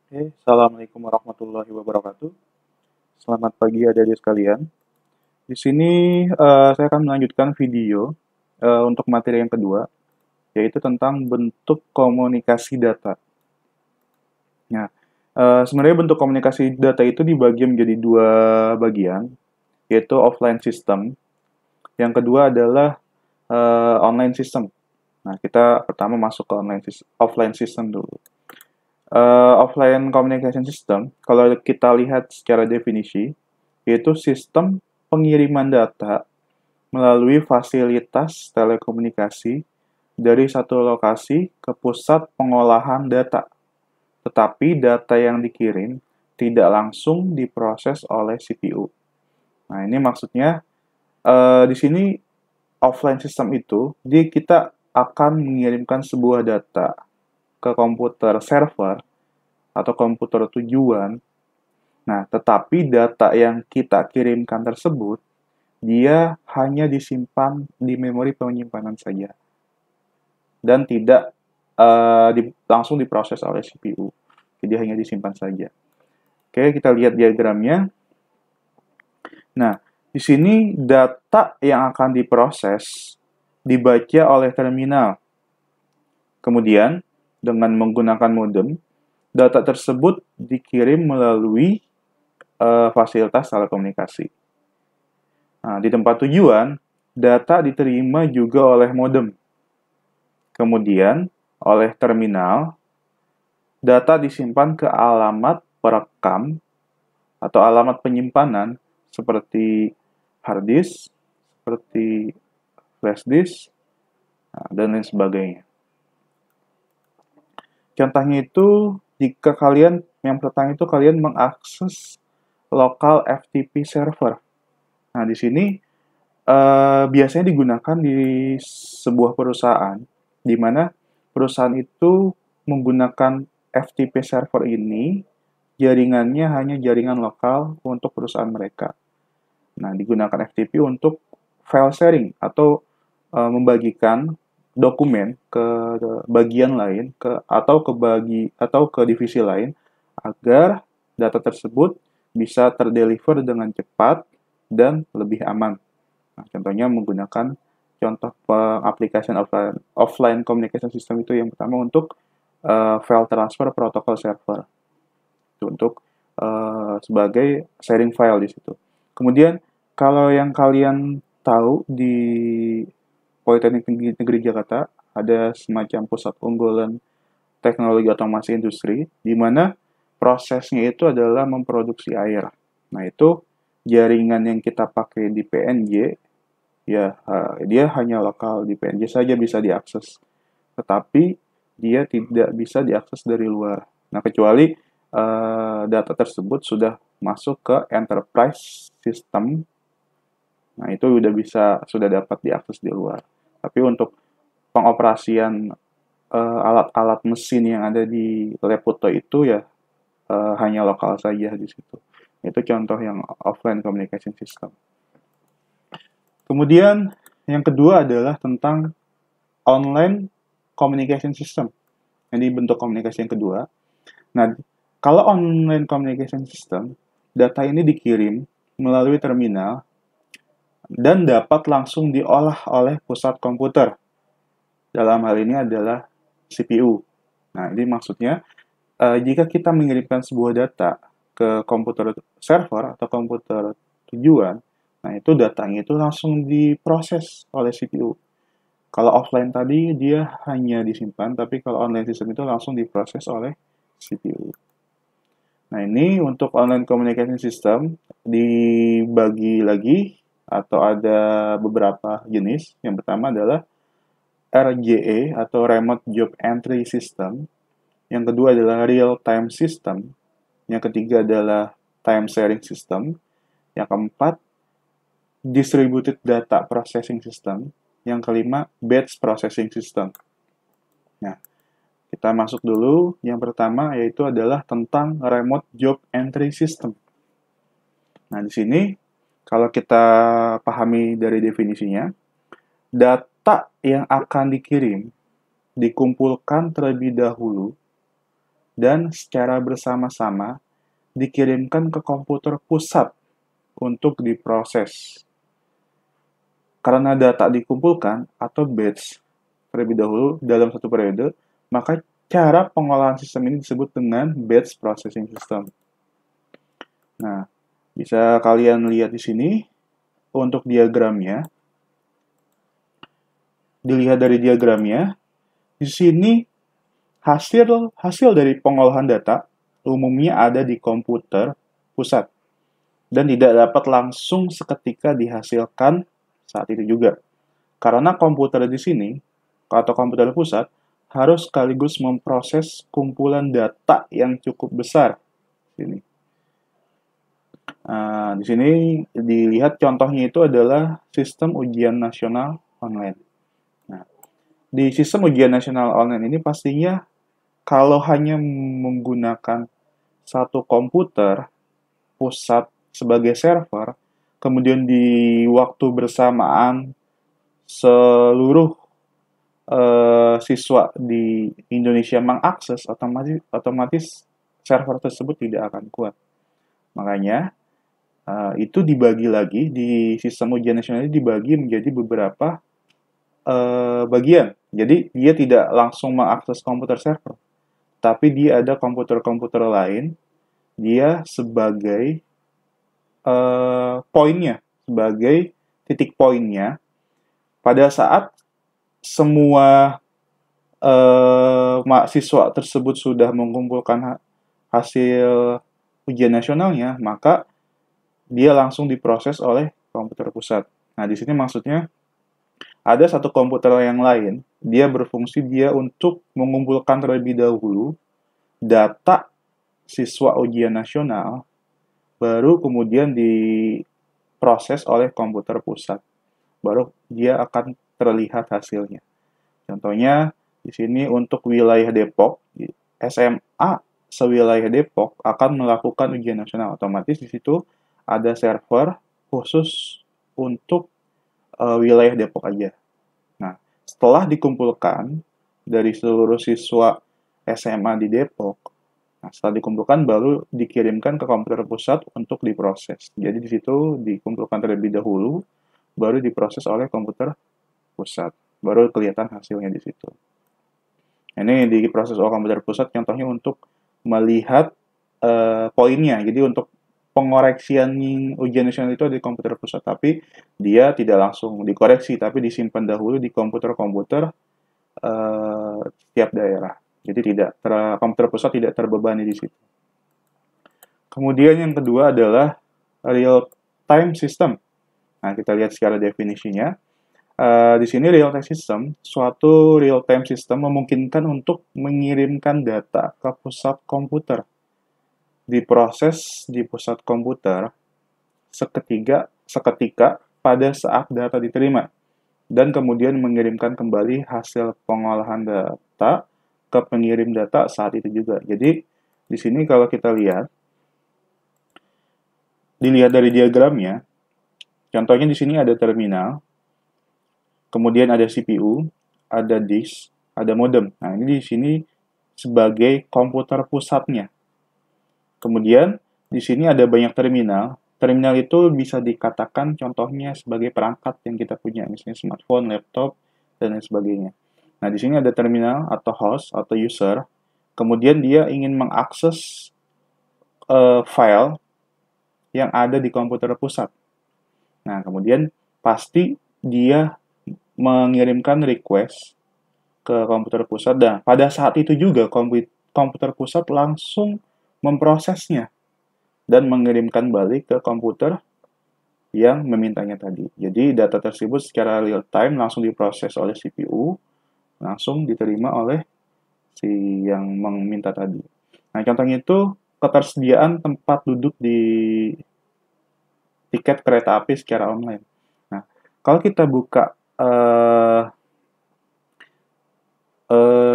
Assalamualaikum warahmatullahi wabarakatuh. Selamat pagi adik-adik sekalian. Di sini saya akan melanjutkan video untuk materi yang kedua, yaitu tentang bentuk komunikasi data. Nah, sebenarnya bentuk komunikasi data itu dibagi menjadi dua bagian, yaitu offline system. Yang kedua adalah online system. Nah, kita pertama masuk ke offline system dulu. Offline communication system, kalau kita lihat secara definisi, yaitu sistem pengiriman data melalui fasilitas telekomunikasi dari satu lokasi ke pusat pengolahan data. Tetapi data yang dikirim tidak langsung diproses oleh CPU. Nah, ini maksudnya di sini offline system itu, jadi kita akan mengirimkan sebuah data ke komputer server atau komputer tujuan. Nah, tetapi data yang kita kirimkan tersebut, dia hanya disimpan di memori penyimpanan saja dan tidak langsung diproses oleh CPU. Jadi hanya disimpan saja. Oke, kita lihat diagramnya. Nah, di sini data yang akan diproses dibaca oleh terminal. Kemudian, dengan menggunakan modem, data tersebut dikirim melalui fasilitas telekomunikasi. Nah, di tempat tujuan, data diterima juga oleh modem. Kemudian, oleh terminal, data disimpan ke alamat perekam atau alamat penyimpanan seperti hard disk, seperti flash disk, dan lain sebagainya. Contohnya itu, jika kalian, yang pertama itu kalian mengakses lokal FTP server. Nah, di sini biasanya digunakan di sebuah perusahaan, di mana perusahaan itu menggunakan FTP server ini, jaringannya hanya jaringan lokal untuk perusahaan mereka. Nah, digunakan FTP untuk file sharing atau membagikan dokumen ke bagian lain atau ke divisi lain agar data tersebut bisa terdeliver dengan cepat dan lebih aman. Nah, contohnya menggunakan contoh aplikasi offline communication system itu yang pertama untuk file transfer protocol server. Itu untuk sebagai sharing file di situ. Kemudian kalau yang kalian tahu di Politeknik Negeri Jakarta ada semacam pusat unggulan teknologi otomasi industri di mana prosesnya itu adalah memproduksi air. Nah, itu jaringan yang kita pakai di PNJ ya dia hanya lokal di PNJ saja bisa diakses. Tetapi dia tidak bisa diakses dari luar. Nah, kecuali data tersebut sudah masuk ke enterprise system. Nah, itu sudah dapat diakses di luar. Tapi untuk pengoperasian alat-alat mesin yang ada di Leputo itu ya hanya lokal saja di situ. Itu contoh yang offline communication system. Kemudian yang kedua adalah tentang online communication system. Jadi bentuk komunikasi yang kedua. Nah, kalau online communication system, data ini dikirim melalui terminal dan dapat langsung diolah oleh pusat komputer. Dalam hal ini adalah CPU. Nah, ini maksudnya jika kita mengirimkan sebuah data ke komputer server atau komputer tujuan, nah itu datanya itu langsung diproses oleh CPU. Kalau offline tadi dia hanya disimpan, tapi kalau online system itu langsung diproses oleh CPU. Nah, ini untuk online communication system dibagi lagi atau ada beberapa jenis. Yang pertama adalah RJE atau Remote Job Entry System. Yang kedua adalah Real Time System. Yang ketiga adalah Time Sharing System. Yang keempat, Distributed Data Processing System. Yang kelima, Batch Processing System. Nah, kita masuk dulu. Yang pertama yaitu adalah tentang Remote Job Entry System. Nah, di sini kalau kita pahami dari definisinya, data yang akan dikirim dikumpulkan terlebih dahulu dan secara bersama-sama dikirimkan ke komputer pusat untuk diproses. Karena data dikumpulkan atau batch terlebih dahulu dalam satu periode, maka cara pengolahan sistem ini disebut dengan batch processing system. Nah, bisa kalian lihat di sini untuk diagramnya. Dilihat dari diagramnya, di sini hasil dari pengolahan data umumnya ada di komputer pusat dan tidak dapat langsung seketika dihasilkan saat itu juga. Karena komputer di sini atau komputer pusat harus sekaligus memproses kumpulan data yang cukup besar. Sini. Di sini dilihat contohnya itu adalah sistem ujian nasional online. Nah, di sistem ujian nasional online ini pastinya kalau hanya menggunakan satu komputer pusat sebagai server, kemudian di waktu bersamaan seluruh siswa di Indonesia mengakses, otomatis server tersebut tidak akan kuat. Makanya itu dibagi lagi di sistem ujian nasional ini dibagi menjadi beberapa bagian. Jadi dia tidak langsung mengakses komputer server, tapi dia ada komputer-komputer lain, dia sebagai poinnya, sebagai titik poinnya pada saat semua mahasiswa tersebut sudah mengumpulkan hasil ujian nasionalnya, maka dia langsung diproses oleh komputer pusat. Nah, di sini maksudnya ada satu komputer yang lain, dia berfungsi dia untuk mengumpulkan terlebih dahulu data siswa ujian nasional, baru kemudian diproses oleh komputer pusat. Baru dia akan terlihat hasilnya. Contohnya, di sini untuk wilayah Depok, SMA sewilayah Depok akan melakukan ujian nasional. Otomatis di situ ada server khusus untuk wilayah Depok aja. Nah, setelah dikumpulkan dari seluruh siswa SMA di Depok, nah, setelah dikumpulkan baru dikirimkan ke komputer pusat untuk diproses. Jadi di situ dikumpulkan terlebih dahulu, baru diproses oleh komputer pusat. Baru kelihatan hasilnya di situ. Ini diproses oleh komputer pusat contohnya untuk melihat poinnya. Jadi untuk pengoreksian ujian nasional itu ada di komputer pusat, tapi dia tidak langsung dikoreksi, tapi disimpan dahulu di komputer-komputer setiap daerah. Jadi komputer pusat tidak terbebani di situ. Kemudian yang kedua adalah real-time system. Nah, kita lihat secara definisinya. Di sini real-time system, suatu real-time system memungkinkan untuk mengirimkan data ke pusat komputer. Diproses di pusat komputer seketika pada saat data diterima. Dan kemudian mengirimkan kembali hasil pengolahan data ke pengirim data saat itu juga. Jadi, di sini kalau kita lihat, dilihat dari diagramnya, contohnya di sini ada terminal, kemudian ada CPU, ada disk, ada modem. Nah, ini di sini sebagai komputer pusatnya. Kemudian, di sini ada banyak terminal. Terminal itu bisa dikatakan contohnya sebagai perangkat yang kita punya, misalnya smartphone, laptop, dan lain sebagainya. Nah, di sini ada terminal atau host atau user. Kemudian dia ingin mengakses file yang ada di komputer pusat. Nah, kemudian pasti dia mengirimkan request ke komputer pusat, dan pada saat itu juga komputer pusat langsung memprosesnya dan mengirimkan balik ke komputer yang memintanya tadi. Jadi data tersebut secara real time langsung diproses oleh CPU, langsung diterima oleh si yang meminta tadi. Nah, contohnya itu ketersediaan tempat duduk di tiket kereta api secara online. Nah, kalau kita buka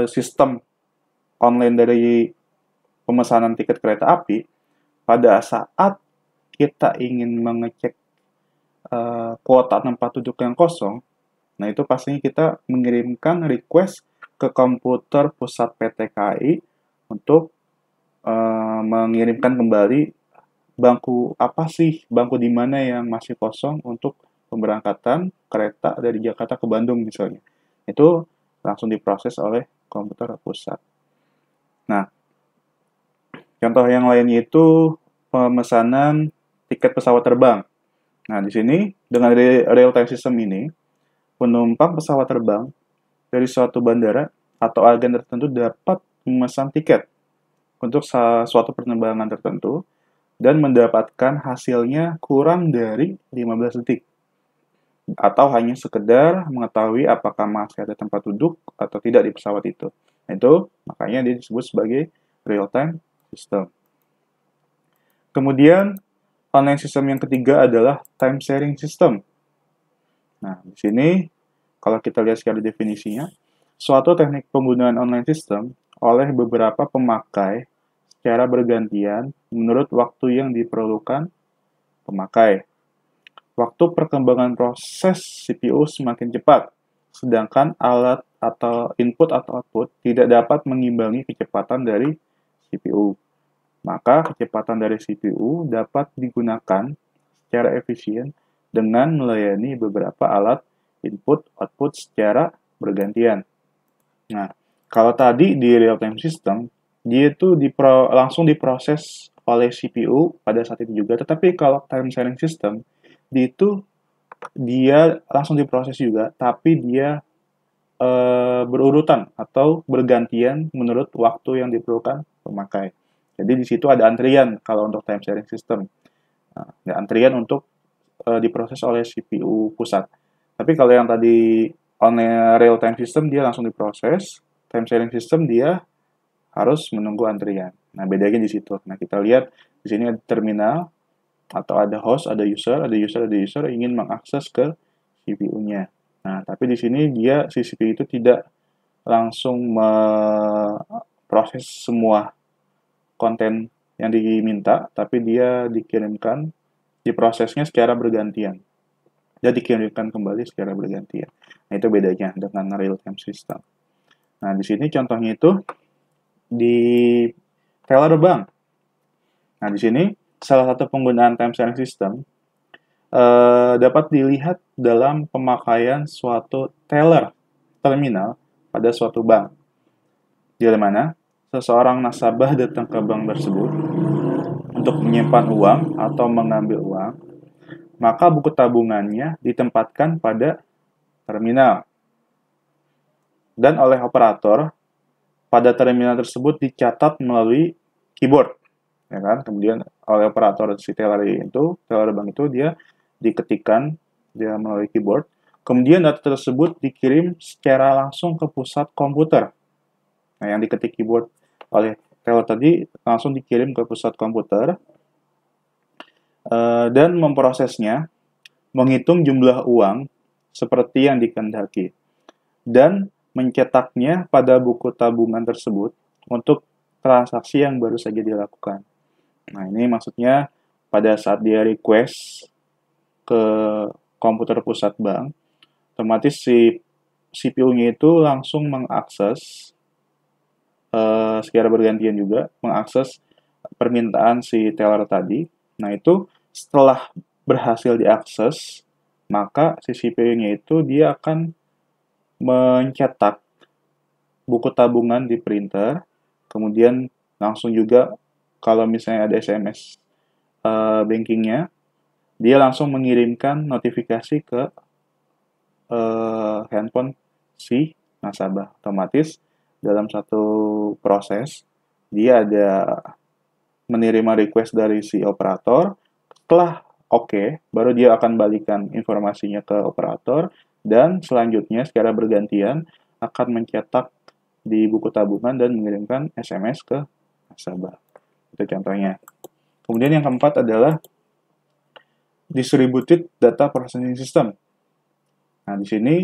sistem online dari pemesanan tiket kereta api, pada saat kita ingin mengecek kuota tempat duduk yang kosong, nah itu pastinya kita mengirimkan request ke komputer pusat PT KAI untuk mengirimkan kembali bangku apa sih, bangku di mana yang masih kosong untuk pemberangkatan kereta dari Jakarta ke Bandung misalnya. Itu langsung diproses oleh komputer pusat. Nah, contoh yang lainnya itu pemesanan tiket pesawat terbang. Nah, di sini dengan real-time system ini, penumpang pesawat terbang dari suatu bandara atau agen tertentu dapat memesan tiket untuk suatu penerbangan tertentu dan mendapatkan hasilnya kurang dari 15 detik. Atau hanya sekedar mengetahui apakah masih ada tempat duduk atau tidak di pesawat itu. Nah, itu makanya dia disebut sebagai real-time system. Kemudian, online system yang ketiga adalah time sharing system. Nah, di sini kalau kita lihat secara definisinya, suatu teknik penggunaan online system oleh beberapa pemakai secara bergantian menurut waktu yang diperlukan pemakai. Waktu perkembangan proses CPU semakin cepat, sedangkan alat atau input atau output tidak dapat mengimbangi kecepatan dari CPU. Maka kecepatan dari CPU dapat digunakan secara efisien dengan melayani beberapa alat input-output secara bergantian. Nah, kalau tadi di real-time system, dia itu langsung diproses oleh CPU pada saat itu juga, tetapi kalau time sharing system, dia langsung diproses juga, tapi dia berurutan atau bergantian menurut waktu yang diperlukan pemakai. Jadi di situ ada antrian kalau untuk time sharing system. Nah, ada antrian untuk diproses oleh CPU pusat. Tapi kalau yang tadi on real time system dia langsung diproses, time sharing system dia harus menunggu antrian. Nah, bedanya di situ. Nah, kita lihat di sini ada terminal atau ada host, ada user ingin mengakses ke CPU-nya. Nah, tapi di sini si CPU itu tidak langsung memproses semua konten yang diminta, tapi dia diprosesnya secara bergantian. Dia dikirimkan kembali secara bergantian. Nah, itu bedanya dengan real-time system. Nah, di sini contohnya itu di teller bank. Nah, di sini salah satu penggunaan time sharing system dapat dilihat dalam pemakaian suatu terminal pada suatu bank. Di mana seseorang nasabah datang ke bank tersebut untuk menyimpan uang atau mengambil uang, maka buku tabungannya ditempatkan pada terminal. Dan oleh operator, pada terminal tersebut dicatat melalui keyboard. Ya kan? Kemudian oleh operator si teller bank itu dia diketikkan dia melalui keyboard. Kemudian data tersebut dikirim secara langsung ke pusat komputer. Nah, yang diketik keyboard oleh teller tadi langsung dikirim ke pusat komputer dan memprosesnya, menghitung jumlah uang seperti yang dikehendaki, dan mencetaknya pada buku tabungan tersebut untuk transaksi yang baru saja dilakukan. Nah, ini maksudnya pada saat dia request ke komputer pusat bank, otomatis si CPU-nya itu langsung mengakses secara bergantian juga mengakses permintaan si teller tadi. Nah, itu setelah berhasil diakses, maka si CPU-nya itu dia akan mencetak buku tabungan di printer, kemudian langsung juga kalau misalnya ada SMS bankingnya, dia langsung mengirimkan notifikasi ke handphone si nasabah. Otomatis dalam satu proses, dia ada menerima request dari si operator, setelah oke, baru dia akan balikan informasinya ke operator, dan selanjutnya secara bergantian akan mencetak di buku tabungan dan mengirimkan SMS ke nasabah. Itu contohnya. Kemudian yang keempat adalah distributed data processing system. Nah, di sini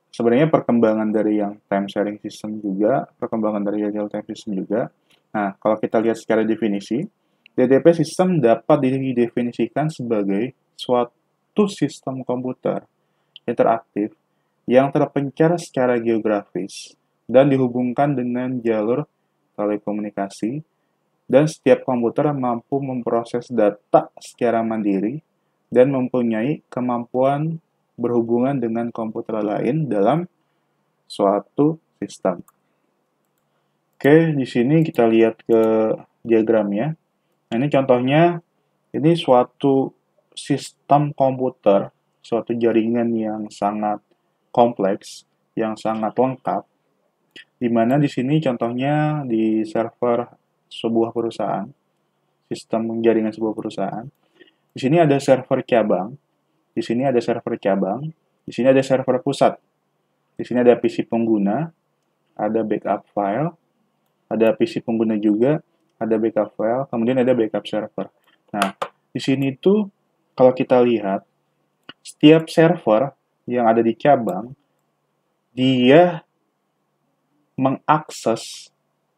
sebenarnya perkembangan dari yang time sharing system juga, perkembangan dari real time system juga. Nah, kalau kita lihat secara definisi, DTP system dapat didefinisikan sebagai suatu sistem komputer interaktif yang terpencar secara geografis dan dihubungkan dengan jalur telekomunikasi dan setiap komputer mampu memproses data secara mandiri dan mempunyai kemampuan berhubungan dengan komputer lain dalam suatu sistem. Oke, di sini kita lihat ke diagramnya. Nah, ini contohnya, ini suatu sistem komputer, suatu jaringan yang sangat kompleks, yang sangat lengkap, di mana di sini contohnya di server sebuah perusahaan, sistem jaringan sebuah perusahaan. Di sini ada server cabang, di sini ada server cabang, di sini ada server pusat, di sini ada PC pengguna, ada backup file, ada PC pengguna juga, ada backup file, kemudian ada backup server. Nah, di sini tuh kalau kita lihat, setiap server yang ada di cabang, dia mengakses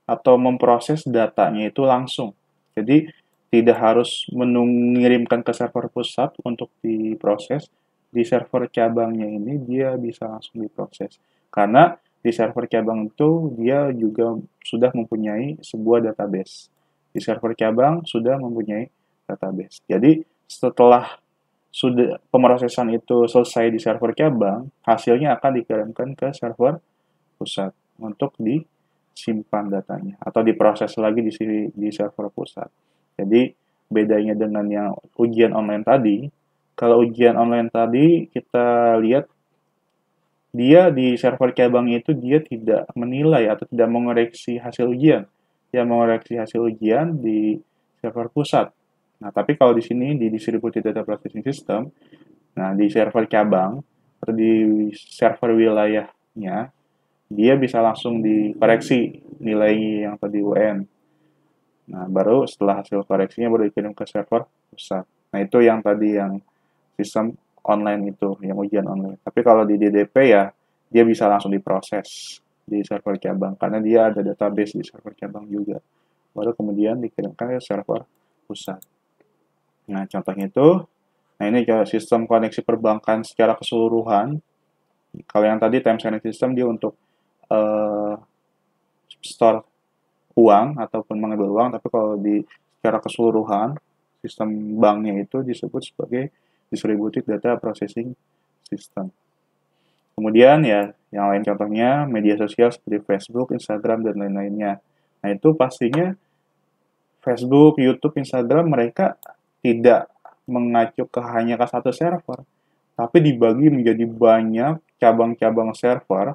atau memproses datanya itu langsung. Jadi, tidak harus mengirimkan ke server pusat untuk diproses. Di server cabangnya ini, dia bisa langsung diproses. Karena di server cabang itu, dia juga sudah mempunyai sebuah database. Di server cabang sudah mempunyai database. Jadi, setelah sudah pemrosesan itu selesai di server cabang, hasilnya akan dikirimkan ke server pusat untuk disimpan datanya atau diproses lagi di server pusat. Jadi bedanya dengan yang ujian online tadi, kalau ujian online tadi kita lihat dia di server cabang itu dia tidak menilai atau tidak mengoreksi hasil ujian. Dia mengoreksi hasil ujian di server pusat. Nah, tapi kalau di sini di Distributed Data Processing System, nah di server cabang atau di server wilayahnya, dia bisa langsung dikoreksi nilai yang tadi UN. Nah, baru setelah hasil koreksinya baru dikirim ke server pusat. Nah, itu yang tadi yang sistem online itu, yang ujian online. Tapi kalau di DDP ya, dia bisa langsung diproses di server cabang, karena dia ada database di server cabang juga. Baru kemudian dikirimkan ke server pusat. Nah, contohnya itu, nah ini sistem koneksi perbankan secara keseluruhan. Kalau yang tadi time series system dia untuk store uang ataupun mengambil uang, tapi kalau di secara keseluruhan sistem banknya itu disebut sebagai Distributed Data Processing System. Kemudian ya, yang lain contohnya media sosial seperti Facebook, Instagram, dan lain-lainnya. Nah, itu pastinya Facebook, YouTube, Instagram mereka tidak mengacu hanya ke satu server, tapi dibagi menjadi banyak cabang-cabang server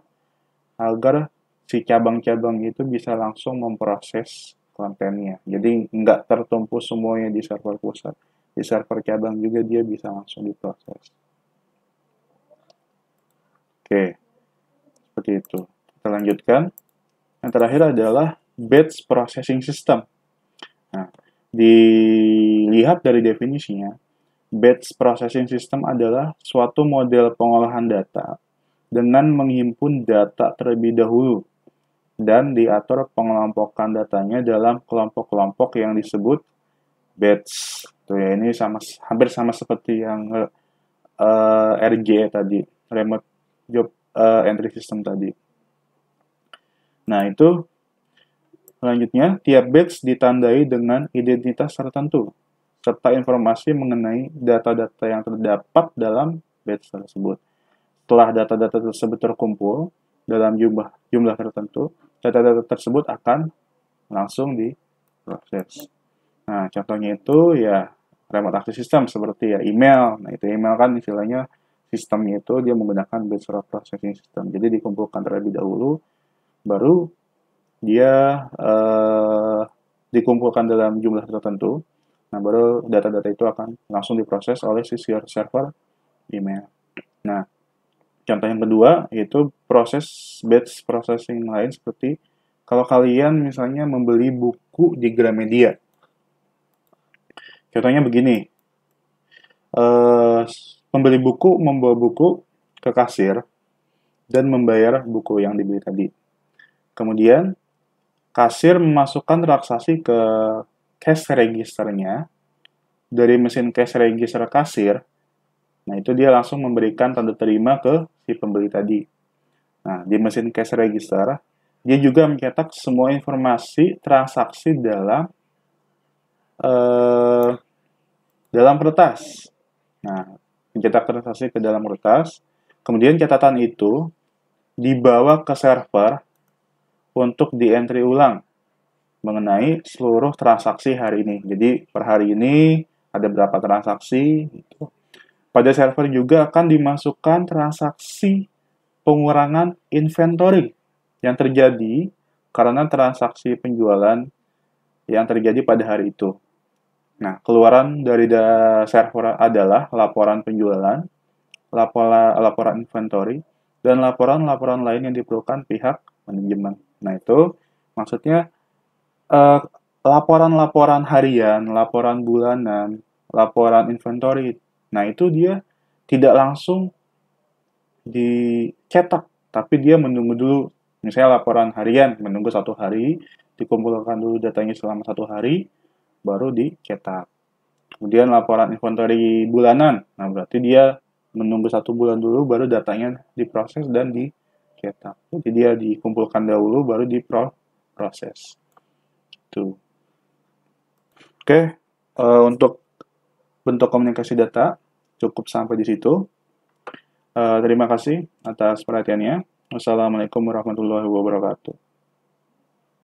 agar si cabang-cabang itu bisa langsung memproses kontennya. Jadi nggak tertumpu semuanya di server pusat. Di server cabang juga dia bisa langsung diproses. Oke, seperti itu. Kita lanjutkan. Yang terakhir adalah batch processing system. Nah, dilihat dari definisinya, batch processing system adalah suatu model pengolahan data dengan menghimpun data terlebih dahulu dan diatur pengelompokan datanya dalam kelompok-kelompok yang disebut batch. Tuh ya, ini hampir sama seperti yang RJ tadi, remote job entry system tadi. Nah, itu selanjutnya, tiap batch ditandai dengan identitas tertentu serta informasi mengenai data-data yang terdapat dalam batch tersebut. Setelah data-data tersebut terkumpul dalam jumlah tertentu, data-data tersebut akan langsung diproses. Nah, contohnya itu ya remote access system seperti ya email. Nah, itu email kan istilahnya sistemnya itu dia menggunakan batch processing system. Jadi dikumpulkan terlebih dahulu, baru dia dikumpulkan dalam jumlah tertentu. Nah, baru data-data itu akan langsung diproses oleh si server email. Nah, contoh yang kedua yaitu proses batch processing lain seperti kalau kalian misalnya membeli buku di Gramedia. Contohnya begini, pembeli buku membawa buku ke kasir dan membayar buku yang dibeli tadi. Kemudian, kasir memasukkan transaksi ke cash registernya dari mesin cash register kasir. Nah, itu dia langsung memberikan tanda terima ke si pembeli tadi. Nah, di mesin cash register, dia juga mencetak semua informasi transaksi dalam eh, dalam kertas. Nah, mencetak transaksi ke dalam kertas, kemudian catatan itu dibawa ke server untuk di-entry ulang mengenai seluruh transaksi hari ini. Jadi, per hari ini ada berapa transaksi. Gitu. Pada server juga akan dimasukkan transaksi pengurangan inventory yang terjadi karena transaksi penjualan yang terjadi pada hari itu. Nah, keluaran dari server adalah laporan penjualan, laporan inventory, dan laporan-laporan lain yang diperlukan pihak manajemen. Nah, itu maksudnya eh, laporan-laporan harian, laporan bulanan, laporan inventory. Nah, itu dia tidak langsung dicetak, tapi dia menunggu dulu. Misalnya laporan harian, menunggu 1 hari, dikumpulkan dulu datanya selama 1 hari, baru dicetak. Kemudian laporan inventory bulanan, nah berarti dia menunggu 1 bulan dulu, baru datanya diproses dan dicetak. Jadi dia dikumpulkan dahulu, baru diproses. Tuh. Oke, untuk bentuk komunikasi data cukup sampai di situ. Terima kasih atas perhatiannya. Wassalamualaikum warahmatullahi wabarakatuh.